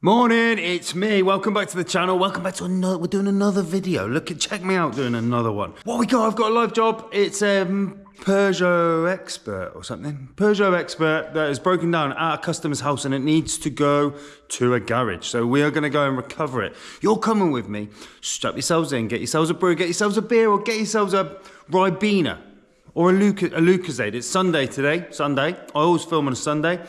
Morning, it's me. Welcome back to the channel. Welcome back to another. We're doing another video. Check me out doing another one. What we got? I've got a live job. It's Peugeot Expert or something. Peugeot Expert that is broken down at a customer's house and it needs to go to a garage. So we are going to go and recover it. You're coming with me. Strap yourselves in. Get yourselves a brew. Get yourselves a beer, or get yourselves a Ribena. Or a Lucozade. It's Sunday today, Sunday. I always film on a Sunday.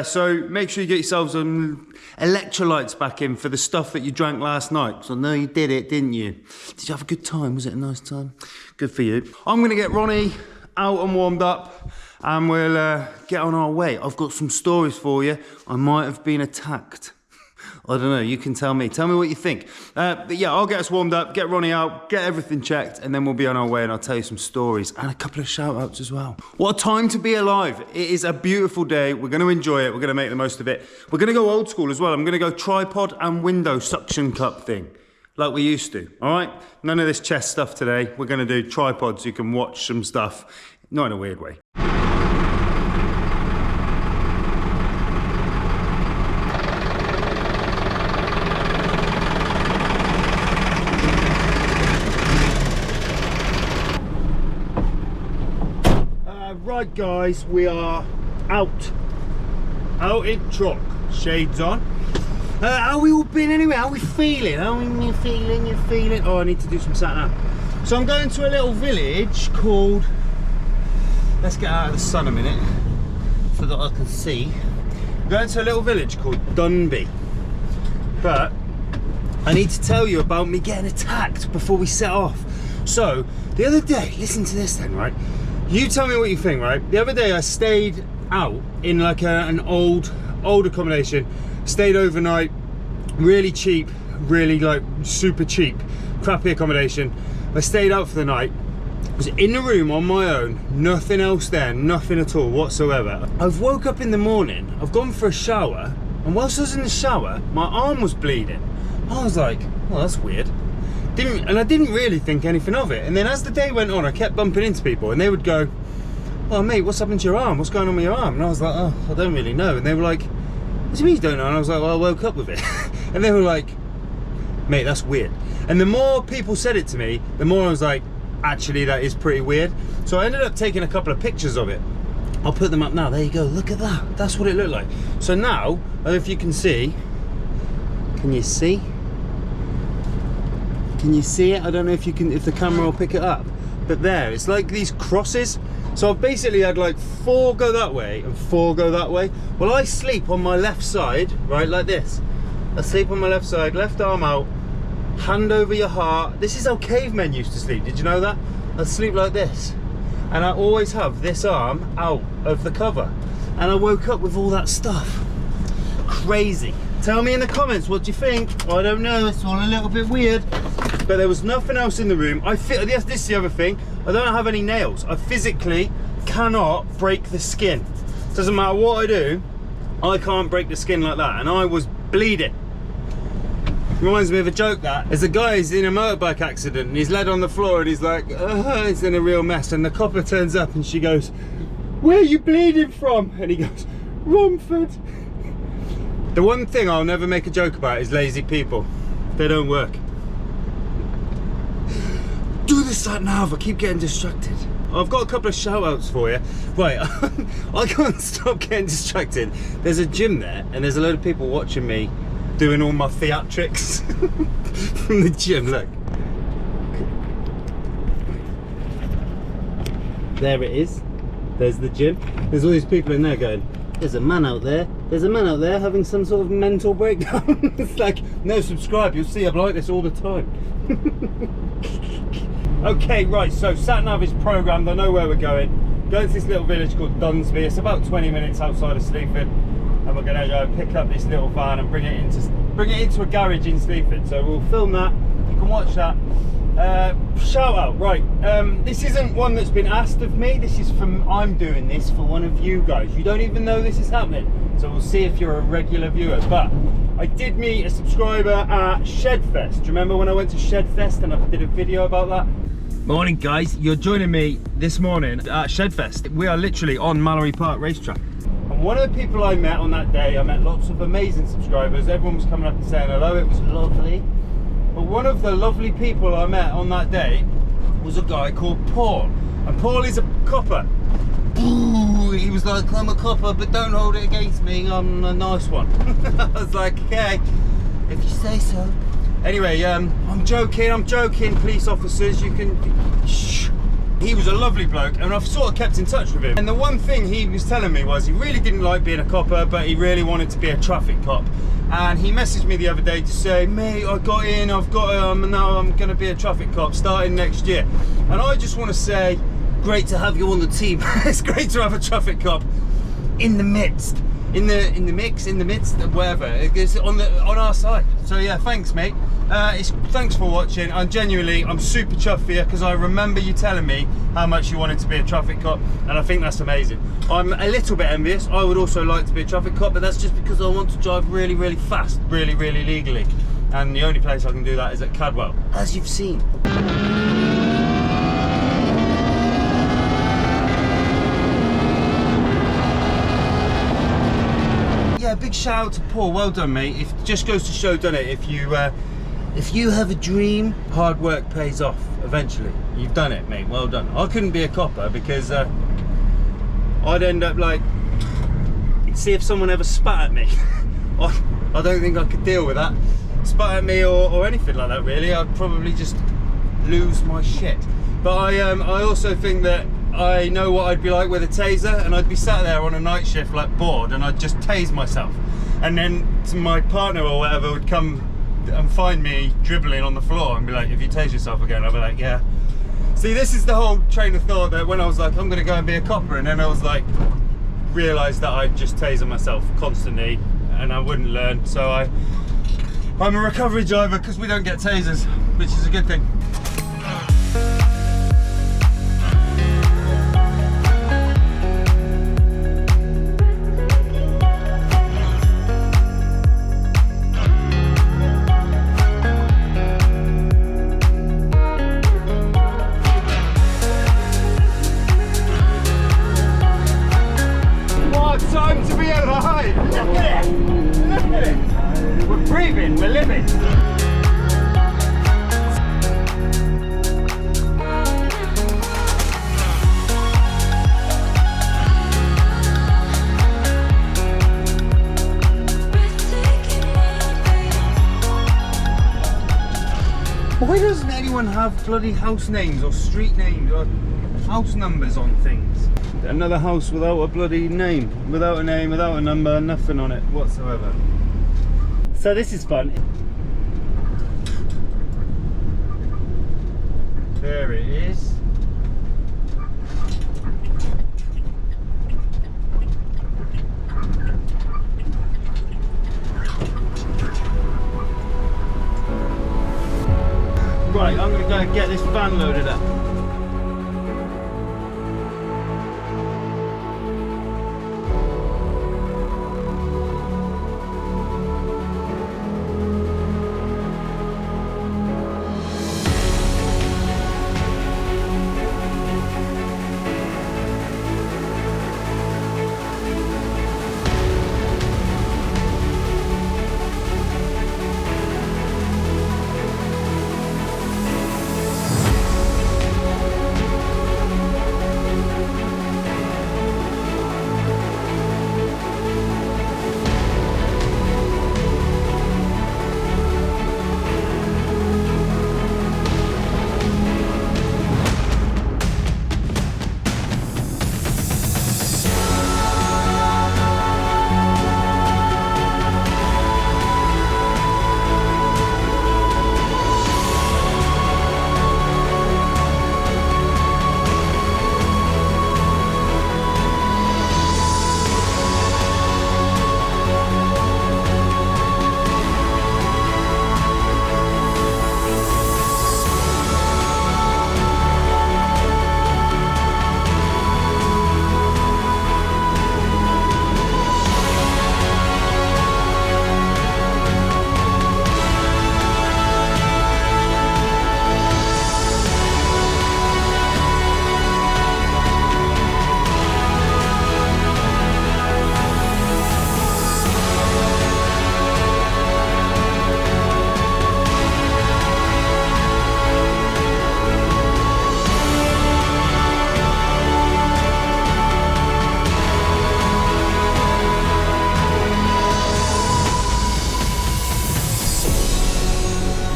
So make sure you get yourselves some electrolytes back in for the stuff that you drank last night. So I know you did it, didn't you? Did you have a good time? Was it a nice time? Good for you. I'm gonna get Ronnie out and warmed up and we'll get on our way. I've got some stories for you. I might have been attacked. I don't know, you can tell me. Tell me what you think. But yeah, I'll get us warmed up, get Ronnie out, get everything checked, and then we'll be on our way and I'll tell you some stories and a couple of shout outs as well. What a time to be alive. It is a beautiful day. We're gonna enjoy it. We're gonna make the most of it. We're gonna go old school as well. I'm gonna go tripod and window suction cup thing, like we used to, all right? None of this chest stuff today. We're gonna do tripods so you can watch some stuff, not in a weird way. Right guys, we are out in truck, shades on. How we all been anyway? How we feeling? How you feeling? You feeling? Oh, I need to do some sat nav. So I'm going to a little village called, let's get out of the sun a minute so that I can see. I'm going to a little village called Dunby, but I need to tell you about me getting attacked before we set off. So the other day, listen to this then, right? You tell me what you think, right? The other day I stayed out in like an old accommodation, stayed overnight, really cheap, really like super cheap, crappy accommodation. I stayed out for the night, was in the room on my own, nothing else there, nothing at all whatsoever. I've woke up in the morning, I've gone for a shower, and whilst I was in the shower, my arm was bleeding. I was like, well, that's weird. And I didn't really think anything of it. And then as the day went on, I kept bumping into people and they would go, oh mate, what's happened to your arm? What's going on with your arm? And I was like, oh, I don't really know. And they were like, what do you mean you don't know? And I was like, well, I woke up with it. And they were like, mate, that's weird. And the more people said it to me, the more I was like, actually, that is pretty weird. So I ended up taking a couple of pictures of it. I'll put them up now. There you go, look at that. That's what it looked like. So now, I don't know if you can see, can you see? Can you see it? I don't know if you can, if the camera will pick it up, but there, it's like these crosses. So I've basically had like 4 go that way and 4 go that way. Well, I sleep on my left side, right, like this. I sleep on my left side, left arm out, hand over your heart. This is how cavemen used to sleep, did you know that? I sleep like this. And I always have this arm out of the cover. And I woke up with all that stuff. Crazy. Tell me in the comments, what do you think? I don't know, it's all a little bit weird. But there was nothing else in the room. This is the other thing. I don't have any nails. I physically cannot break the skin. Doesn't matter what I do, I can't break the skin like that. And I was bleeding. Reminds me of a joke that. There's a guy who's in a motorbike accident and he's led on the floor and he's like, it's in a real mess. And the copper turns up and she goes, where are you bleeding from? And he goes, Romford. The one thing I'll never make a joke about is lazy people. They don't work. Do this sat nav, I keep getting distracted. I've got a couple of shout outs for you. Right, I can't stop getting distracted. There's a gym there and there's a load of people watching me doing all my theatrics from the gym, look. There it is, there's the gym. There's all these people in there going, there's a man out there having some sort of mental breakdown. It's like, no, subscribe, you'll see I'm like this all the time. Okay, right, so sat nav is programmed, I know where we're going. Going to this little village called Dunsby. It's about 20 minutes outside of Sleaford, and we're gonna go pick up this little van and bring it into a garage in Sleaford. So we'll film that, you can watch that. Shout out, right, this isn't one that's been asked of me, this is from, I'm doing this for one of you guys. You don't even know this is happening, so we'll see if you're a regular viewer. But I did meet a subscriber at Shedfest. Do you remember when I went to Shedfest and I did a video about that? Morning guys, you're joining me this morning at Shedfest. We are literally on Mallory Park racetrack. And one of the people I met on that day, I met lots of amazing subscribers. Everyone was coming up and saying hello. It was lovely. But one of the lovely people I met on that day was a guy called Paul. And Paul is a copper. Ooh, he was like, I'm a copper, but don't hold it against me. I'm a nice one. I was like, okay, if you say so. Anyway, I'm joking, police officers, you can... Shh. He was a lovely bloke, and I've sort of kept in touch with him. And the one thing he was telling me was he really didn't like being a copper, but he really wanted to be a traffic cop. And he messaged me the other day to say, mate, I got in, now I'm going to be a traffic cop starting next year. And I just want to say, great to have you on the team. It's great to have a traffic cop in the midst. In the midst, whatever. It's on our side. So yeah, thanks, mate. Thanks for watching. I'm super chuffed for you, because I remember you telling me how much you wanted to be a traffic cop, and I think that's amazing. I'm a little bit envious. I would also like to be a traffic cop, but that's just because I want to drive really, really fast, really, really legally. And the only place I can do that is at Cadwell, as you've seen. Yeah, big shout out to Paul. Well done, mate. It just goes to show, doesn't it? If you have a dream, hard work pays off eventually. You've done it, mate. Well done. I couldn't be a copper because I'd end up like, see if someone ever spat at me. I don't think I could deal with that. Spat at me or anything like that, really. I'd probably just lose my shit. But I also think that I know what I'd be like with a taser, and I'd be sat there on a night shift like bored, and I'd just tase myself. And then my partner or whatever would come and find me dribbling on the floor and be like, if you tase yourself again, I'd be like, yeah. See, this is the whole train of thought that when I was like, I'm gonna go and be a copper, and then I was like, realised that I'd just taser myself constantly and I wouldn't learn. So I'm a recovery driver because we don't get tasers, which is a good thing. Time to be alive! Look at it! Look at it! We're breathing, we're living! Why doesn't anyone have bloody house names or street names or house numbers on things? Another house without a bloody name, without a number, nothing on it whatsoever. So this is fun. There it is. Right, I'm gonna go and get this van loaded up.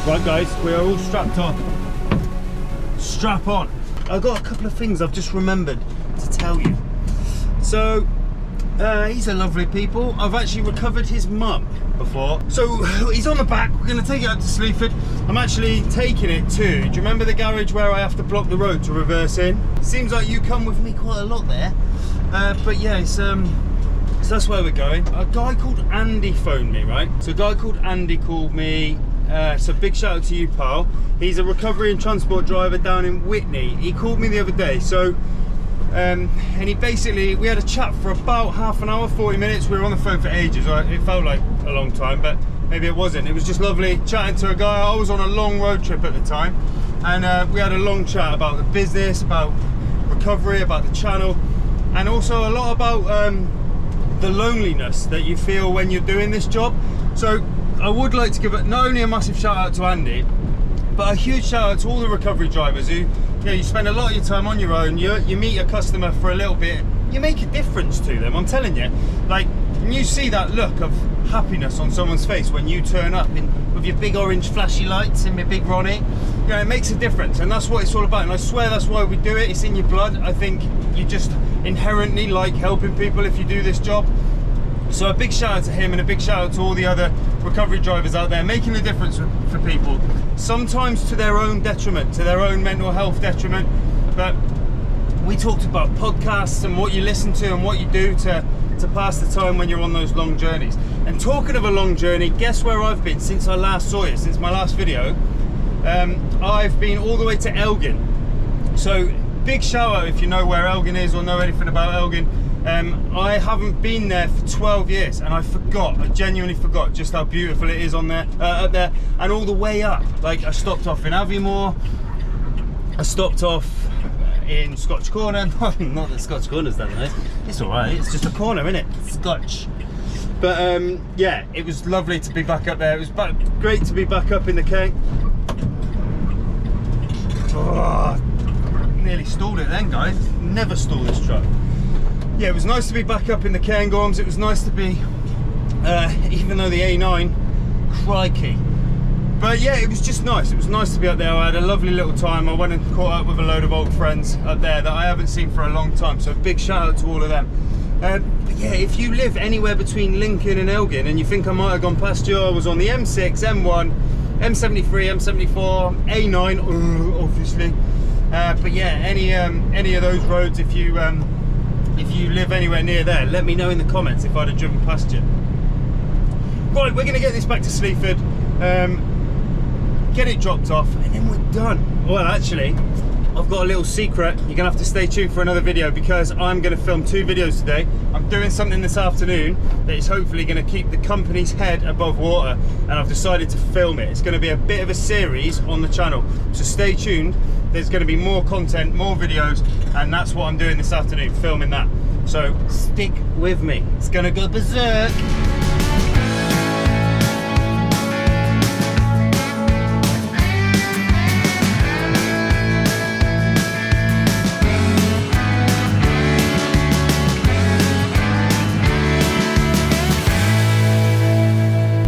Right guys, we are all strapped on. Strap on. I've got a couple of things I've just remembered to tell you. So, he's a lovely people. I've actually recovered his mum before. So, he's on the back. We're going to take it up to Sleaford. I'm actually taking it to, do you remember the garage where I have to block the road to reverse in? Seems like you come with me quite a lot there. But yeah, it's, so that's where we're going. A guy called Andy phoned me, right? So a guy called Andy called me. So big shout out to you, pal. He's a recovery and transport driver down in Whitney. He called me the other day. So, and he basically, we had a chat for about half an hour, 40 minutes. We were on the phone for ages. It felt like a long time, but maybe it wasn't. It was just lovely chatting to a guy. I was on a long road trip at the time, and we had a long chat about the business, about recovery, about the channel, and also a lot about the loneliness that you feel when you're doing this job. So I would like to give it not only a massive shout out to Andy, but a huge shout out to all the recovery drivers who, you know, you spend a lot of your time on your own. You meet a customer for a little bit, you make a difference to them. I'm telling you, like when you see that look of happiness on someone's face when you turn up with your big orange flashy lights and your big Ronnie, you know, it makes a difference, and that's what it's all about. And I swear that's why we do it. It's in your blood. I think you just inherently like helping people if you do this job. So a big shout out to him, and a big shout out to all the other recovery drivers out there making a difference for people, sometimes to their own detriment, to their own mental health detriment. But we talked about podcasts and what you listen to and what you do to pass the time when you're on those long journeys. And talking of a long journey, guess where I've been since I last saw you, since my last video? I've been all the way to Elgin. So big shout out if you know where Elgin is or know anything about Elgin. I haven't been there for 12 years, and I genuinely forgot just how beautiful it is on there, up there, and all the way up. Like, I stopped off in Aviemore, I stopped off in Scotch Corner. Not that Scotch Corner's that nice, it's alright, it's just a corner, isn't it? Scotch. But yeah, it was lovely to be back up there. It was great to be back up in the K. Oh, nearly stalled it then, guys. Never stall this truck. Yeah, it was nice to be back up in the Cairngorms. It was nice to be, even though the A9, crikey. But yeah, it was just nice. It was nice to be up there. I had a lovely little time. I went and caught up with a load of old friends up there that I haven't seen for a long time. So big shout out to all of them. But yeah, if you live anywhere between Lincoln and Elgin and you think I might have gone past you, I was on the M6, M1, M73, M74, A9, obviously. But yeah, any of those roads, if you live anywhere near there, let me know in the comments if I'd have driven past you. Right, we're going to get this back to Sleaford, get it dropped off, and then we're done. Well, actually, I've got a little secret. You're going to have to stay tuned for another video, because I'm going to film 2 videos today. I'm doing something this afternoon that is hopefully going to keep the company's head above water, and I've decided to film it. It's going to be a bit of a series on the channel, so stay tuned. There's going to be more content, more videos, and that's what I'm doing this afternoon, filming that. So stick with me. It's going to go berserk.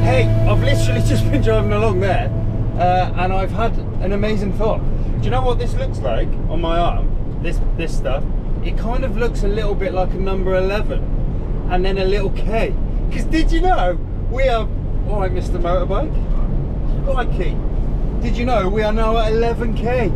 Hey, I've literally just been driving along there, and I've had an amazing thought. Do you know what this looks like on my arm? This stuff. It kind of looks a little bit like a number 11 and then a little K. Because did you know we are, all right, Mr. Motorbike, crikey, did you know we are now at 11K?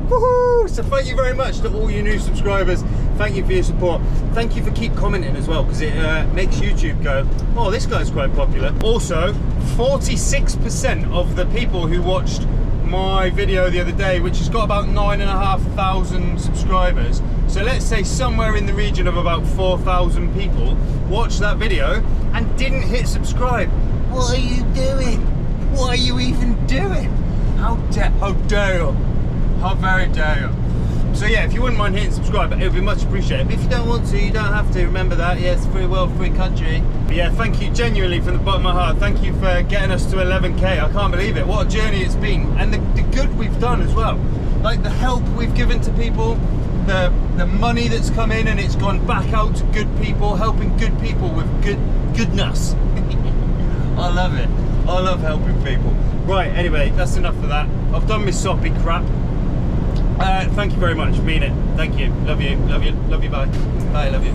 Woohoo! So thank you very much to all you new subscribers. Thank you for your support. Thank you for keep commenting as well, because it makes YouTube go, oh, this guy's quite popular. Also, 46% of the people who watched my video the other day, which has got about 9,500 subscribers, so let's say somewhere in the region of about 4,000 people watched that video and didn't hit subscribe. What are you doing? What are you even doing? How dare you? How very dare you? So yeah, if you wouldn't mind hitting subscribe, it would be much appreciated. But if you don't want to, you don't have to. Remember that. Yeah, it's a free world, free country. But yeah, thank you genuinely from the bottom of my heart. Thank you for getting us to 11K. I can't believe it. What a journey it's been, and the good we've done as well. Like the help we've given to people, the money that's come in and it's gone back out to good people, helping good people with goodness. I love it. I love helping people. Right, anyway, that's enough of that. I've done my soppy crap. Thank you very much, mean it. Thank you. Love you, love you, love you, bye. Bye, love you.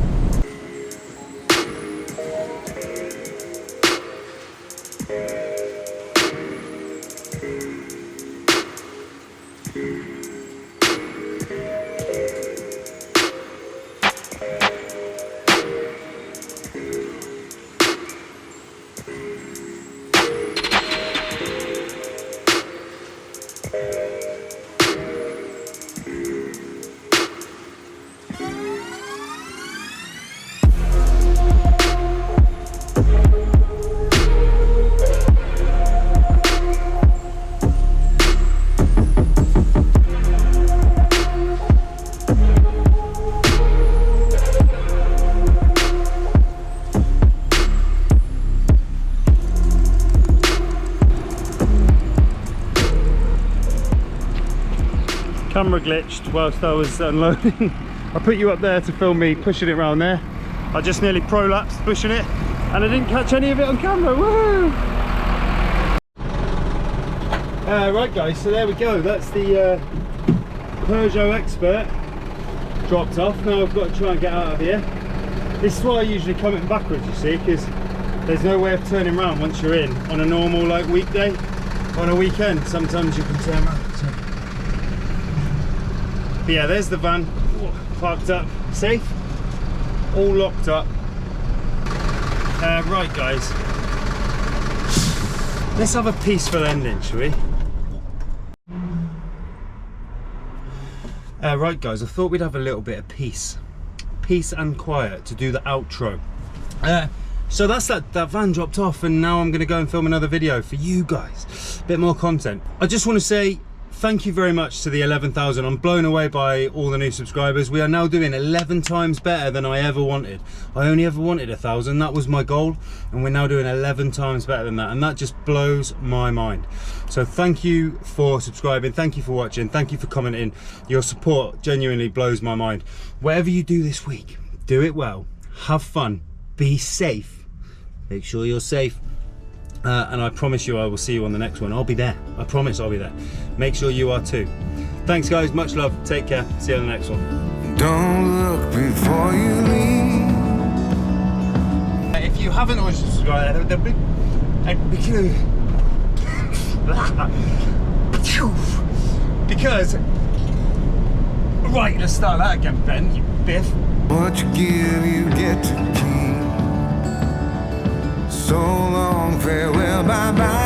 Camera glitched whilst I was unloading. I put you up there to film me pushing it around there. I just nearly prolapsed pushing it and I didn't catch any of it on camera. Woo! Right guys, so there we go. That's the Peugeot Expert dropped off. Now I've got to try and get out of here. This is why I usually come in backwards, you see, because there's no way of turning around once you're in. On a normal like weekday, on a weekend, sometimes you can turn around. So. But yeah, there's the van parked up, safe, all locked up. Right guys, let's have a peaceful ending, shall we? Right guys, I thought we'd have a little bit of peace and quiet to do the outro. So that's that van dropped off, and now I'm going to go and film another video for you guys, a bit more content. I just want to say thank you very much to the 11,000. I'm blown away by all the new subscribers. We are now doing 11 times better than I ever wanted. I only ever wanted 1,000, that was my goal, and we're now doing 11 times better than that, and that just blows my mind. So thank you for subscribing, thank you for watching, thank you for commenting. Your support genuinely blows my mind. Whatever you do this week, do it well, have fun, be safe, make sure you're safe. And I promise you I will see you on the next one. I'll be there. I promise I'll be there. Make sure you are too. Thanks guys, much love. Take care. See you on the next one. Don't look before you leave. If you haven't already subscribed, because right, let's start that again, Ben, you biff. What you give, you get to keep. So long, farewell, bye-bye.